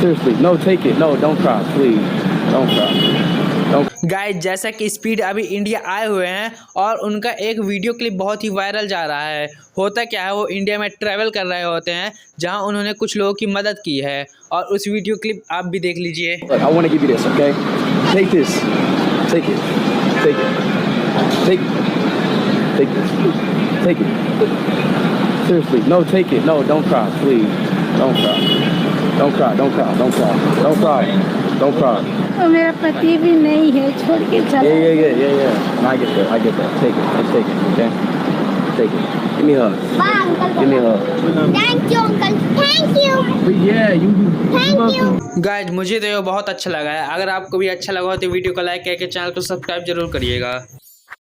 Seriously, no, take it. No, don't cry, please. Don't cry. Guys जैसा कि speed अभी India आए हुए हैं और उनका एक वीडियो क्लिप बहुत ही वायरल जा रहा है। होता क्या है, वो इंडिया में ट्रैवल कर रहे होते हैं जहां उन्होंने कुछ लोगों की मदद की है और उस वीडियो क्लिप आप भी देख लीजिए। I want to give you this, okay? Take this. Take it. Take it. Take it. Take this. Take it. Seriously, no, take it. No, don't cry, please. Don't cry. Don't cry. Don't cry. Don't cry. Don't cry. Don't cry. तो मेरा पति भी नहीं है, छोड़ के चला। Yeah. No, I get that. I get that. Take it. Just take it, okay? Take it. Give me a hug. Bye, uncle. Give me a hug. Thank you, uncle. Thank you. But yeah, you. Thank you. Guys मुझे तो ये बहुत अच्छा लगा है। अगर आपको भी अच्छा लगा हो तो वीडियो को लाइक करके चैनल को सब्सक्राइब जरूर करिएगा।